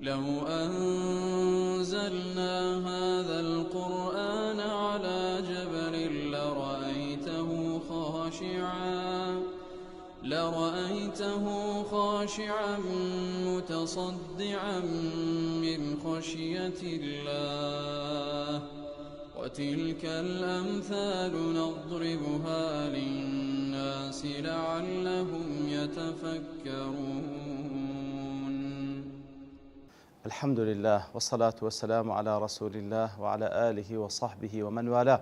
لو أنزلنا هذا القرآن على جبل لرأيته خاشعا متصدعا من خشية الله وتلك الأمثال نضربها للناس لعلهم يتفكرون. الحمد لله والصلاة والسلام على رسول الله وعلى آله وصحبه ومن والاه.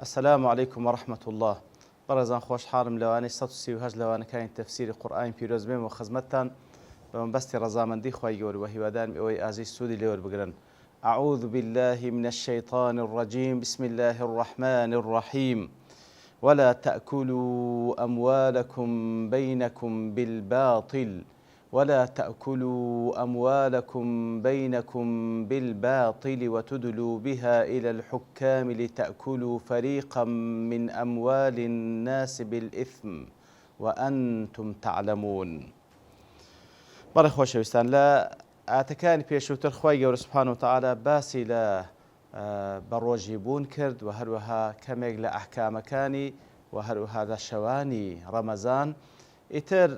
السلام عليكم ورحمة الله. بەڕێزان خۆشحاڵم لەوانەی 138 لەوانەکانی تەفسیری قورئانی پیرۆز بێم و خزمەتتان بە مەبەستی ڕەزامەندی خوای گەورە و هیوادارم ئەوەی ئازیز سوودی لێوەربگرن. أعوذ بالله من الشيطان الرجيم بسم الله الرحمن الرحيم ولا تأكلوا أموالكم بينكم بالباطل وتدلوا بها إلى الحكام لتأكلوا فريقا من أموال الناس بالإثم وأنتم تعلمون. بەڕێ خۆشەویستان، لە ئاتەکانی پێشووتر خوای گەورە سوبحانە وتەعالە باسی لە بەڕۆژی بوون کرد و هەروەها کەمێک لە ئەحکامەکانی و هەروەها لە شەوانی ڕەمەزان. ئیتر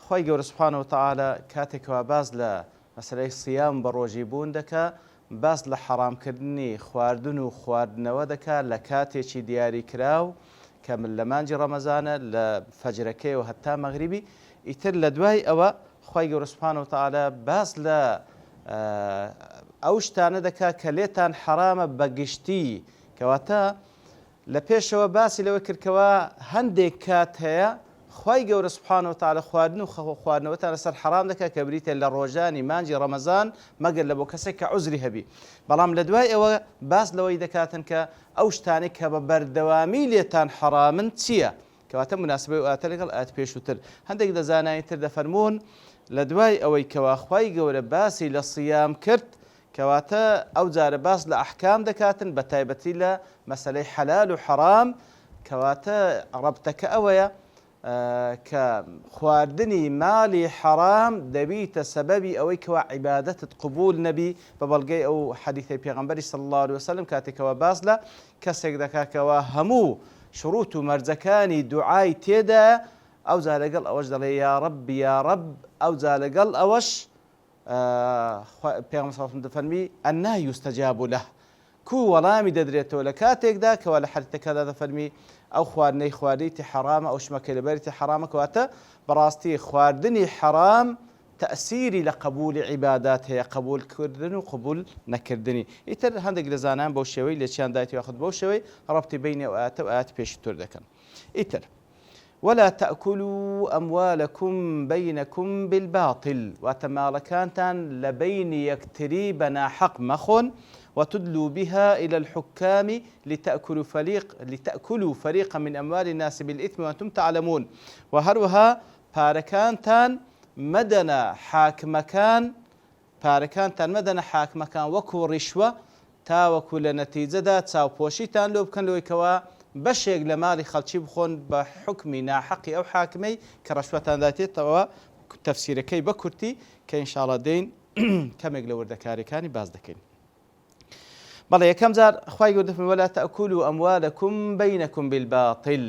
خوای گەورە سوبحانە وتەعالە کاتێکەوە باز لە مەسەلەی سیام بە ڕۆژی بوون دەکا، باس لە حەرامکردنی خواردن و خواردنەوە دەکات لە کاتێکی دیاری کراو کە لە مانجی ڕەمەزانە لە فەجرەکەی و هەتا مەغریبی. ئیتر لە دوای ئەوە خوای گەورە سوبحانە وتەعالە باس لە ئەو شتانە دەکات کە لێتان حەرامە بەگشتی، کەواتە لە پێشەوە باسی لەوە کردکەوە هەندێک کات هەیە خوای گەورە سوبحانە وتەعالە خواردن و خواردنەوەتان لەسەر حەرام دەکات کە بریتە لە ڕۆژانی مانجی ڕەمەزان مەگەر لە بۆ کەسێک کە عوزری هەبی. بەڵام لە دوای ئەوە باس لەوەی دەکاتن کە ئەو شتانەی کە بە بەردەوامی لێتان حەرامن چییە؟ کەواتە مناسبەی و ئاتە لەگەڵ ئاەت پێشووتر هەندێک دەزانانی تر دەفەرمونون لە دوای ئەوەی کەوا خوای گەورە باسی لە سیام کرد، کەواتە ئەو جارە باس لە ئەحکام دەکاتن بە تایبەتی لە مەسەلەی حەلال و حەرام. کەواتە ڕەبتەکە ئەوەیە کە خواردنی ماڵی حەرام دەبیتە سەبەبی ئەوەی کەوا عیبادەتت قبول نەبی، بە بەڵگەی ئەو حەدیثەی پێغەمبەری صلی الله علیه وسلم کاتێکەوە باس لە کەسێک دەکاکەوە هەموو شروط و مەرجەکانی دوعای تێدا، ئەو جا لەگەڵ ئەوەش دەڵێ یا ڕەب یا ڕەب، ئەو جا لەگەڵ ئەوەش پێغەمبەر صلی دەفەرمی ئەنا یوستەجاب له، کو وەڵامی دەدرێتەوە لە کاتێکدا کەوا لە حەدیثەکەدا دەفەرمی ئەو خواردنەی خواردیتی حەرامە، ئەو شمەکەی لەبەریتی حەرامە. کەواتە بەڕاستی خواردنی حەرام تەئسیری لە قبولی عیبادات هەیە، قبولکردن و قبول نەکردنی. ئیتر هەندێک لە زانایان بەو شێوەی لێچیان دایەوە یاخود بەو شێوەی ڕەبتی بینی ئەو ئاەتە و ئاەتی پێشووتر دەکەن. ئیتر ولا تأكلوا أموالكم بينكم بالباطل، واتمالكانتان لبين يكتري بناحق مخون وتدلوا بها إلى الحكام لتأكلوا فريقا من أموال الناس بالإثم وأنتم تعلمون. وهروها باركانتان مدنا حاكمكان وكو رشوة تا وكو لنتيجة دا تساو بوشيتان لو بكن لو يكوا بەشێک لە ماڵی خەڵکی بخۆن بە حکمی ناحەقی ئەو حاکمەی کە ڕەشوەتان داتێتەوە تەفسیرەکەی بە کورتی کە ئینشاڵڵا دێین کەمێک لە وردەکاریەکانی باز دەکەین. بەڵێ یەکەم جار خوای گەورە دەفەرمێ وەلا تەئکولوا ئەموالەکم بەینەکم بالباطل،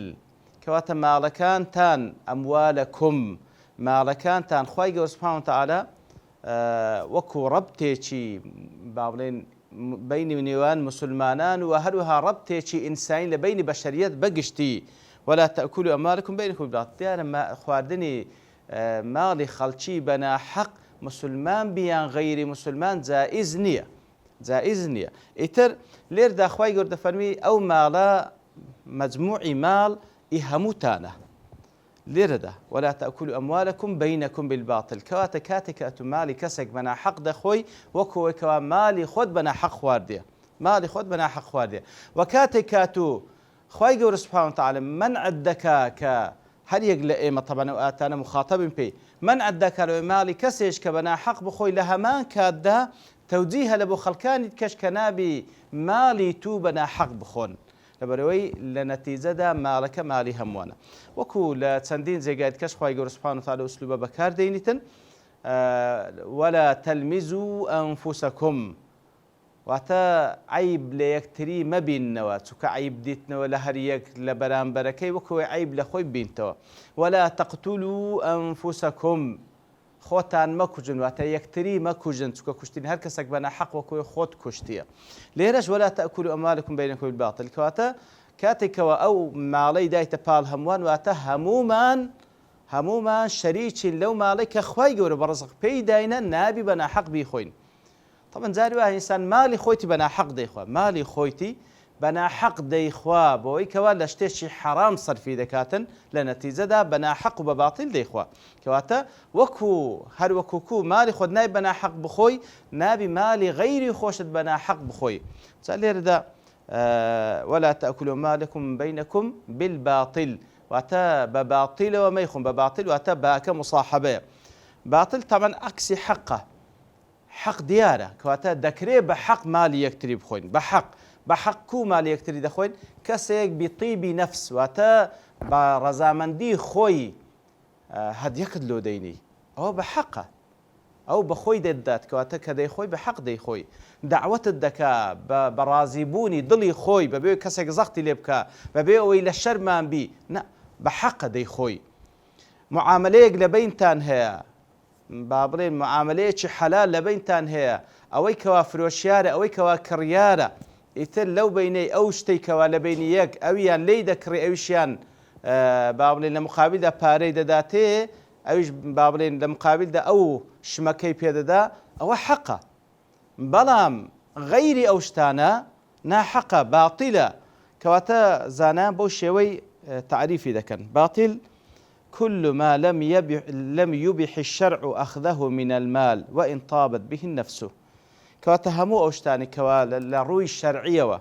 کەواتە ماڵەکانتان ئەموالەکم ماڵەکانتان خوای گەورە سوبحانە وتەعالە وەکو ڕەبتێکی با بڵێن بینی نێوان مسلمانان و هەروەها ڕەبتێکی ئینسانی لە بینی بەشەریەت بەگشتی. ولا تأكلوا أموالكم بينكم بالباطل، دیارە خواردنی ماڵی خەڵکی بە ناحەق مسلمان بیان غەیری مسلمان جائز نییە. ئیتر لێردا خوای گەورە دەفەرمی ئەو ماڵە مەجموعی ماڵ ئی هەمووتانە لێرەدا ولا تأكلوا أموالكم بينكم بالباطل، کەواتە کاتێک کە ئەتو ماڵی کەسێک بە ناحەق دەخۆی وەکەوەی ماڵی خۆت بە ناحەق خواردێ، و کاتێک کاتو خوای گەورە سوبحانە وتەعالە منعت دەکا کە هەر یەک لە ئێمە طبعاً ئەو ئاتانە مخاطبین پێی منعت دەکا لەوەی ماڵی کەسێک کە بە ناحەق بخۆی لە هەمان کاتدا تەوجیهە لە بۆ خەڵکانی کەش کە نابی ماڵی تو بە ناحەق بخۆن، لەبەرەوەی لە نەتیجەدا ماڵەکە ماڵی هەمووانە. وەکو لە چەندین جێگایت کەس خوای گەورە سوبحانە وتەعالە ئوسلوبە بەکار دەینیتن ولا تلمزوا أنفسكم واتە عیب لە یەکتری مەبیننەوە چونکە عیب دیتنەوە لە هەر یەک لە بەرامبەرەکەی وەکەوەی عیب لە خۆی بینتەوە ولا تقتلوا أنفسكم خۆتان مەکوژن واتە یەکتری مەکوژن چونکە کوشتنی هەر کەسێک بە ناحەق وەکەوەی خۆت کوشتیە لێرەش ولا تأكلوا أموالكم بينكم بالباطل کەواتە کاتێکەوە ئەو ماڵەی دایتە پاڵ هەمووان واتە هەمومان شەریکین لەو ماڵەی کە خوای گەورە بە ڕزق پێی داینە نابی بە ناحەق بیخۆین طبعا جاری وایە ئینسان ماڵی خۆیتی بە ناحەق دەیخوا ماڵی خۆیتی بە ناحەق دەیخوا بۆەوەی کەوا لە شتێکی حەرام سەرفی دەکاتن لە نەتیجەدا بە ناحەق و بە باتیل دەیخوا کەواتە هەر وەکوکو ماڵی خۆت نابی بە ناحەق بخۆی نابی ماڵی غەیری خۆشت بە ناحەق بخۆی جا لێرەدا ولا تأكلوا مالكم بينكم بالباطل واتە بە باتیلەوە مەیخۆن بە باتیل واتە باکە مصاحبەیە باتیل طبعا عکسی حەقە حەق دیارە کەواتە دەکرێت بە حەق مالی یەکتری بخۆین بە حەق و مالی یەکتری دەخۆین کەسێک بطیبی نەفس واتە بە ڕەزامەندی خۆی هەدیەکت لۆ دەینی ئەوە بە حەقە ئەو بە خۆی دەدات کەواتە کە دەیخۆی بە حەق دەیخۆی دعوەتت دەکا بە ڕازیبوونی دڵی خۆی بەبێ کەسێک زەختی لێ بکە بەبێ ئەوەی لە شەرمان بی بە حەقە دەیخۆی معاملەیەک لە بینتان هەیە با بڵێن معاملەیەکی حەلال لە بینتان هەیە ئەوەی کەوا فرۆشیارە ئەوەی کەوا کڕیارە ئیتر لەو بینەی ئەو شتەی کەوا لە بینی یەک ئەویان لی دەکڕێ ئەویشیان با بڵێن لە مقابلدا پارەی دەداتێ ئەویش با بڵێن لە مقابلدا ئەو شمەکەی پێدەدا ئەوە حەقە بەڵام غەیری ئەو شتانە ناحەقە باتیلە کەواتە زانان بەو شێوەی تعریفی دەکەن باتیل كل ما لم يبح الشرع أخذه من المال وإن طابت به النفس كواتا همو أوشتاني كوا لروي الشرعية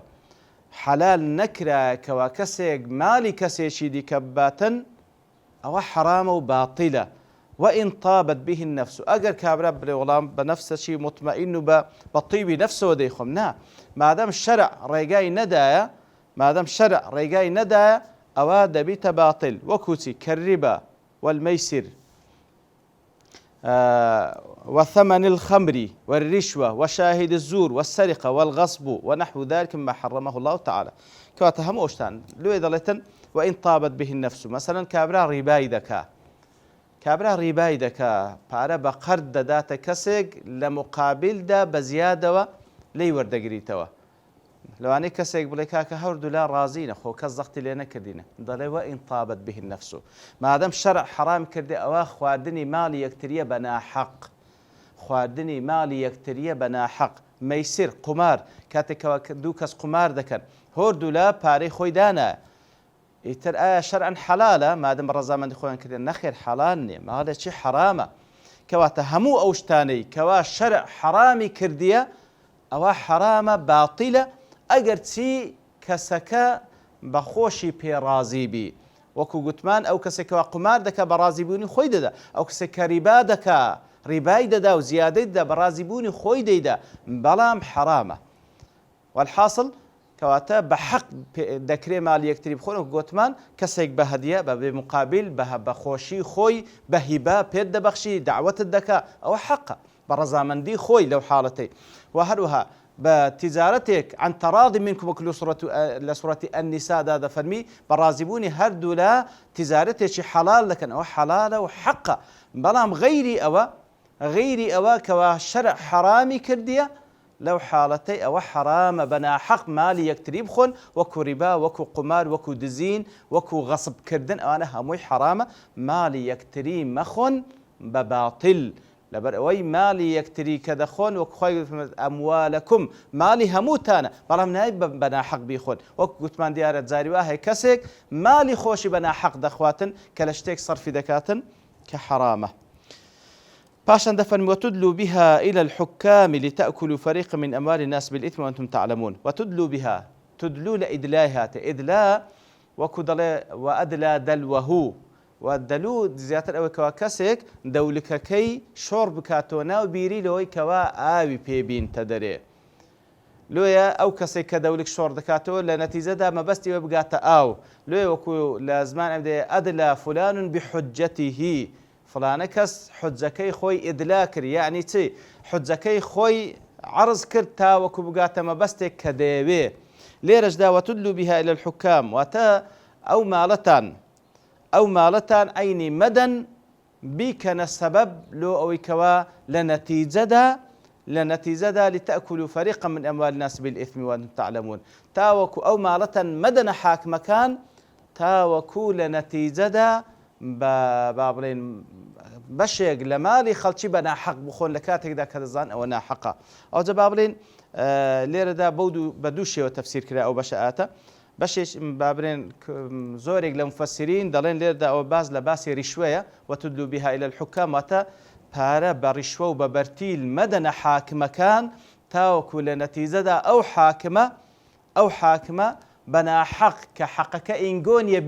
حلال نكرا كوا كسيق مالي كسيشي دي كباتا أو حرام وباطلة وإن طابت به النفس أجر كابرا بلغلام بنفس شيء مطمئن بطيب نفسه وديخم ما دام الشرع ريقاي ندايا أو دبيت باطل وكوتي كالربا والميسر وثمن الخمر والرشوة وشاهد الزور والسرقة والغصب ونحو ذلك مما حرمه الله تعالى كواتهم أوشتان لو إذا وإن طابت به النفس مثلا كابرا ريباي دكا بارا بقرد دات كسيق لمقابل دا بزيادة لي وردقريتوا لەوانەیە کەسێک بڵێ کاکە هەردوو لا ڕازینە خۆ کەس زەختی لێ نەکردینە دەڵێ وئین طابت به النفس مادەم شەرع حرام کردێ ئەوە خواردنی ماڵی یەکتریە بە ناحەق مەیسر قومار کاتێکەوە دوو کەس قومار دەکەن هەردوو لا پارەی خۆی دانایە ئیتر ئایا شەرعەن حەلالە مادەم ڕەزامەندی خۆیان کردێن نەخێر حەلال نییە ماڵێکی حرامە کەواتە هەموو ئەو شتانەی کەوا شەرع حرامی کردیە ئەوە حرامە باتیلە ئەگەر چی کەسەکە بە خۆشی پێڕازی بی وەکو گوتمان ئەو کەسێکەوە قمار دەکا بە ڕازیبوونی خۆی دەدا ئەو کەسێک کە ریبا دەکا ریبای دەدا و زیادەی دەدا بە ڕازیبوونی خۆی دەیدا بەڵام حرامە والحاصل کەواتە بە حەق دەکرێ ماڵی یەکتری بخۆن و گوتمان کەسێک بە هەدیە بە بێ مقابل بە خۆشی خۆی بە هیبا پێت دەبەخشی دعوەتت دەکا ئەوە حەقە بە ڕەزامەندی خۆی لەو حاڵەتەی و هەروەها بتجارتك عن تراضي منكم وكل لسورة النساء هذا فرمي برازبوني هردو لا تجارتك حلال لكن أو حلال وحقه بلام غيري أوا كوا شرع حرامي كردية لو حالتي أو حرام بنا حق مالي يكتريب خون وكو ربا وكو قمار وكو دزين وكو غصب كردن أنا هموي حرامة مالي يكتري مخون بباطل لەبەرەوەی مالی یەکتری کە دەخۆن وەک خۆی ئەموالەکم مالی هەمووتانە بەڵام نایب بە ناحەق بیخۆن وەک گوتمان دیارە جاری وا هەیە کەسێک مالی خۆشی بە ناحەق دەخواتن کە لە شتێک سەرفی دەکاتن کە حرامە پاشان دەفەرمی وتدلوا بها إلى الحكام لتأكلوا فريقا من أموال الناس بالإثم وأنتم تعلمون وتدلوا بها تدلوا لإدلاء هاته إدلاء وەکو دەڵێ وأدلى دلوه والدلو زیاتر ئەوەی کەوا کەسێک دەولکەکەی شۆڕ بکاتەوە ناو بیری لەوەی کەوا ئاوی پێبینتە دەرێ لۆیە ئەو کەسێک کە دەولک شۆڕ دەکاتەوە لە نەتیجەدا مەبەستیەوە بگاتە ئاو لۆیە وەکو لە زمان ئەمدێ ئەدلا فلان بحجەتیه فلانە کەس حجەکەی خۆی ئیدلا کرد، یعنی چی حجەکەی خۆی عرض کرد تاوەکو بگاتە مەبەستێک کە دەیەوێ. لێرەشدا وتدلوا بها إلى الحكام واتە ئەو ماڵەتان عینی مەدەن بیکەنە سەبەب لۆ ئەوەی کەوا لە نەتیجەدا لتأكلوا فريقا من أموال الناس بالإثم وأنتم تعلمون. تاوەکو ئەو ماڵەتەن مەدەنە حاکمەکان تاوەکو لە نەتیجەدا با بڵێن بەشێک لە ماڵی خەڵکی بە ناحەق بخۆن لە کاتێکدا کە دەزان ئەوە ناحەقە. ئەوجا با بڵێن لێرەدا بە دوو شێوە تەفسیر کرا ئەو بەشە ئاتە. بەشێک با بڵێن زۆرێک لە مفەسرین دەڵێن لێرەدا ئەوە باز لە باسی ڕیشوەیە وتدلوا بها إلى الحكام واتە پارە بە ڕیشوە و بە بەرتیل مەدەنە حاکمەکان تاوەکو لە نەتیجەدا ئەو حاکمە بە ناحەق کە حەقەکە ئینگۆنیە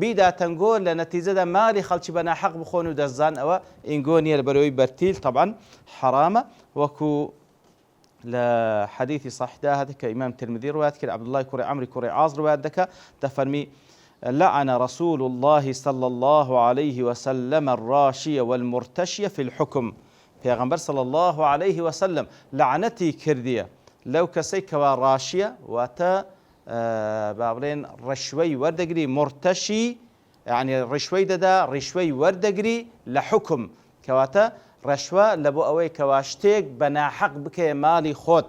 بیداتەنگۆ لە نەتیجەدا ماڵی خەڵکی بە ناحەق بخۆن و دەزان ئەوە ئینگۆنیە لە بەرەوەی بەرتیل طبعا حرامە. وەکو لە حەدیثی صحیحدا هەتا کە ئیمام ترمذی ڕوایەت کرد عەبدوڵڵای کوڕی عەمری کوڕی عاص ڕوایەت دەکات دەفەرمی لعن رسول الله صلى الله عليه وسلم الراشي والمرتشي في الحكم. پیغمبر صلى الله عليه وسلم لعنتي كردية لو كسي كوا راشية واتا بابلين رشوي وردقري مرتشي يعني رشوي ددا رشوي وردقري لحكم كواتا رشوة لبو اوي كواشتيك بنا حق بكي مالي خود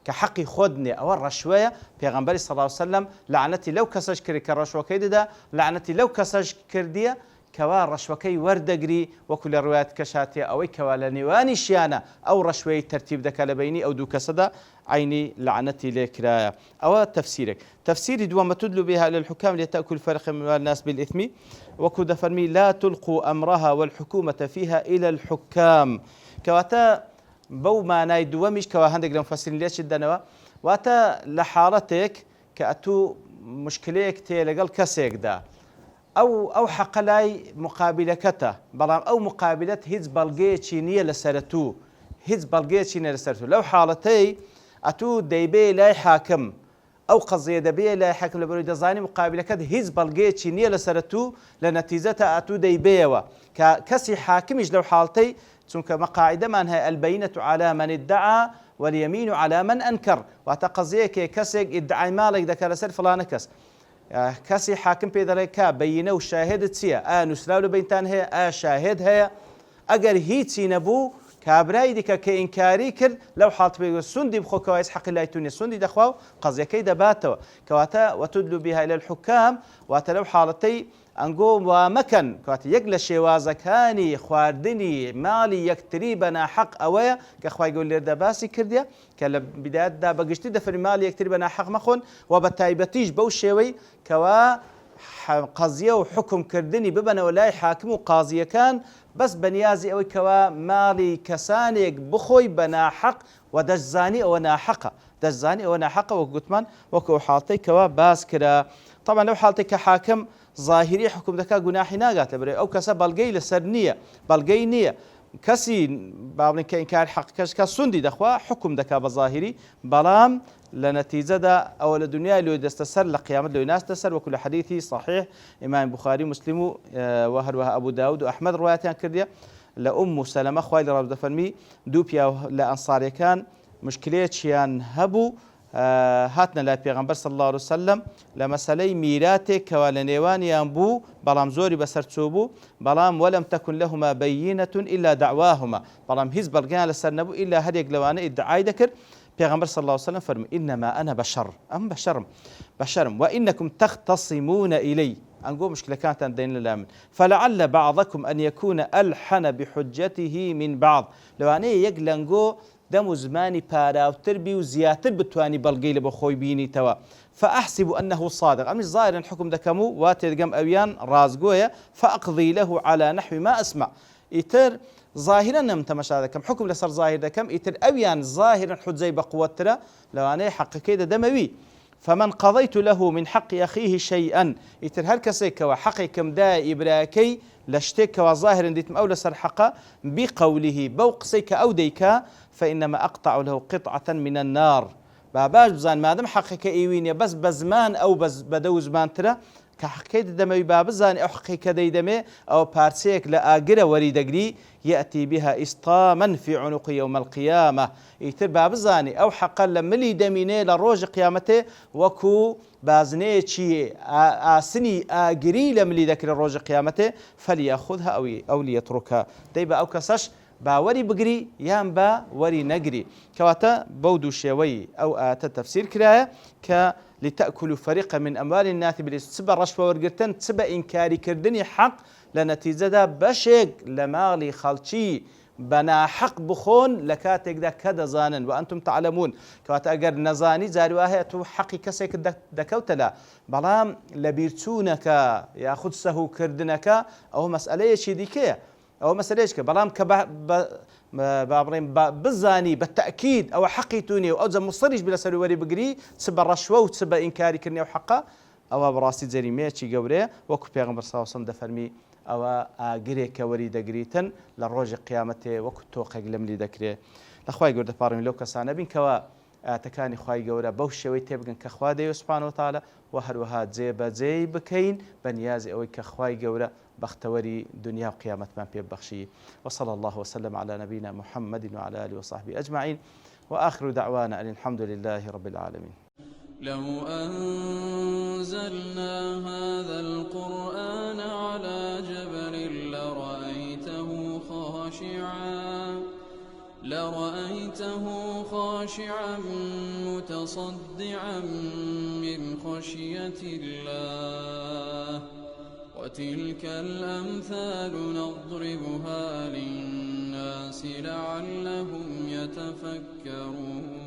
كحقي خودني أو الرشوية پیغمبر صلى الله عليه وسلم لعنتي لو كسج كري كرشوة كيدا لعنتي لو كسج كردية كوا رشوكي وردقري وكل الروايات كشاتي أو كوا لنيواني شيانا أو رشوي ترتيب دك لبيني أو دو كسدا عيني لعنتي لكرايا أو تفسيرك تفسيري دوما تدلوا بها للحكام لتأكل فرق من الناس بالإثم وكود فرمي لا تلقوا أمرها والحكومة فيها إلى الحكام كواتا بەو مانای دووەمیش کەوا هەندێک لە مفەسرین لێ چت دەنەوە واتە لە حاڵەتێک کە ئەتوو مشکلەیەک تێ لەگەڵ کەسێکدا ئەو حەقە لای مقابلەکەتە بەڵام ئەو مقابلەت هیچ بەڵگەیەکی نییە لەسەرەتوو لەو حاڵەتەی ئەتوو دەیبێ لای حاکم ئەو قەزیە دەبێ لای حاکم لە بەرەوەی دەزانی مقابلەکەت هیچ بەڵگەیەکی نییە لەسەرەتوو لە نەتیجەتە ئەتوو دەیبێەوە کە کەسی حاکمیش لەو حاڵەتەی چونکە مەقاعدەمان هەیە البەینەة على من ادعى واليمين على من أنكر واتە قەزەیەکێ کەسێک ئیدعای ماڵێک دەکات لەسەر فلانە کەس کەسی حاکم پێ دەڵێ کا بەینە و شاهدت چییە ئایا نووسراو لە بەینتان هەیە ئایا شاهد هەیە ئەگەر هیچی نەبوو کابرای دیکە کە ئینکاری کرد لەو حاڵەت پێ سوندی بخۆ کەوا هیچ حەقی لای تو نییە سوندی دەخوا و قەزیەکەی دەباتەوە کەواتە وتدلوا بها إلى الحكام واتە لەو حاڵەتەی ئەنگۆ وامەکەن کەواتە یەک لە شێوازەکانی خواردنی ماڵی یەکتری بە ناحەق ئەوەیە کە خوای گەورە لێرەدا باسی کردیە کە لە بیدایەتدا بەگشتی دەفەرمی ماڵی یەکتری بە ناحەق مەخۆن و بە تایبەتیش بەو شێوەی کەوا قەزیە و حکمکردنی ببەنەوە لای حاکم و قازیەکان بەس بەنیازی ئەوەی کەوا ماڵی کەسانێک بخۆی بە ناحەق و دەشزانی ئەوە ناحەقە وەک گوتمان وەکو حاڵەتەی کەوا باس کرا طبعا لەو حاڵەتێک کە حاکم ظاهری حکم دەکات گوناحی ناگاتە بەرێ ئەو کەسە بەڵگەی لەسەر نییە بەڵگەی نییە کەسی باڵێن کە ئینکار حەقەکەش کە سوندی دەخوا حکم دەکات بە ظاهری بەڵام لە نەتیجەدا ئەوە لە دنیای لۆی دەستە سەر لە قیامەت لۆی ناستە سەر وەکو لە حەدیثی صحیح ئیمام بوخاری مسلم و هەروەها ئەبوو داود و ئەحمەد ڕوایەتیان کردیە لە ئوم سەلەمە خوای لە ڕەب دەفەرمی دوو پیا لە ئەنساریەکان مشکلێکیان هەبوو هاتنە لای پێغەمبەر صلی الله عليه وسلم لە مەسەلەی میراتێک کەوا لە نێوانیان بوو بەڵام زۆری بەسەرچوو بوو بەڵام وەلەم تەکن لەهما بەیینەة إلا دعواهما بەڵام هیچ بەڵگەیان لەسەر نەبوو ئیلا هەرێک لەوانە ئیدعای دەکرد پێغەمبەر صلی الله عليه وسلم فەرمووی إنما أنا بشر وإنكم تختصمون إلي ئەنگۆ مشکلەکانتان دەین لەلا من فلعل بعضكم أن يكون ألحن بحجته من بعض لەوانەیە یەک لەنگۆ دەم و زمانی پاراوتر بی و زیاتر بتوانی بەڵگەی لە بۆ خۆی بینیتەوە فأحسب أنه صادق ئەمیش ظاهرا حکم دەکەم و وا تێدەگەم ئەویان ڕازگۆیە فأقضي له على نحو ما أسمع ئیتر ظاهرا نەم تەمەشا دەکەم حکم لەسەر ظاهر دەکەم ئیتر ئەویان ظاهرا حجەی بەقووەترە لەوانەیە حەقەکەی دەدەمەوی فمن قضيت له من حق أخيه شيئا ئیتر هەر کەسێکەوە حەقێکم دایە ئیبراکەی لە شتێکەوە ظاهرا دیتم ئەو لەسەر حەقە بقوله بەو قسەی کە ئەو دەیکا فإنما أقطع له قطعة من النار باش بزان مادەم حەقەکە ئیوینە بەس بە زمان ئەو بەدە و زمانترە کە حەقەکەی دەمەوی با بزانێ ئەو حەقی کە دەیدەمێ ئەو پارچەیەک لە ئاگرە وەریدەگری یەئتی بها ئیسطاما في عنق يوم القيامة ئیتر با بزانێ ئەو حەقە لە ملی دەمینێ لە ڕۆژی قیامەتێ وەکو بازنەیەکی ئاسنی ئاگری لە ملی دەکرێت ڕۆژی قیامەتێ فەلیەخودها ئەو لیەتڕکە دەی بە ئەو کەسەش باوەری بگری یان بە وەری نەگری کەواتە بەو دوو شێوەی ئەو ئاتە تەفسیر کرایە کە لتأكلوا فريقا من أموال الناس بالإثم تبى رشوة ورقرتن تبى إنكاري كردني حق لنتيجة دا بشيك لمالي خلشي بنا حق بخون لكاتك دا كذا زانن وأنتم تعلمون كوات أجر نزاني زارواها تو حقي كسيك دكوتلا بلام لبيرتونك ياخذ سهو كردنك أو مسألة شي ديكيه أو مسألة إيش بلام بابرين بزاني بالتأكيد أو حقيتوني أو زم مصريش بلا سلووري بقري تسبى الرشوة وتسبى إنكاري كرني أو حقه أو براسي زريمية شي قوري وكو بيغمبر صلى الله عليه وسلم دفرمي أو أجري كوري دقريتن للروج قيامته وكو توقع لملي ذكره لأخوي قرد بارمي لو كسانا بين كوا تكاني خواي قورا بوش شوي تبقن كخوا ديو سبحانه وتعالى وهروها زي بكين بنيازي أو كخواي قورا بختوري دنيا وقيامة من بيبخشي وصلى الله وسلم على نبينا محمد وعلى آله وصحبه أجمعين وآخر دعوانا أن الحمد لله رب العالمين. لو أنزلنا هذا القرآن على جبل لرأيته خاشعا متصدعا من خشية الله وتلك الأمثال نضربها للناس لعلهم يتفكرون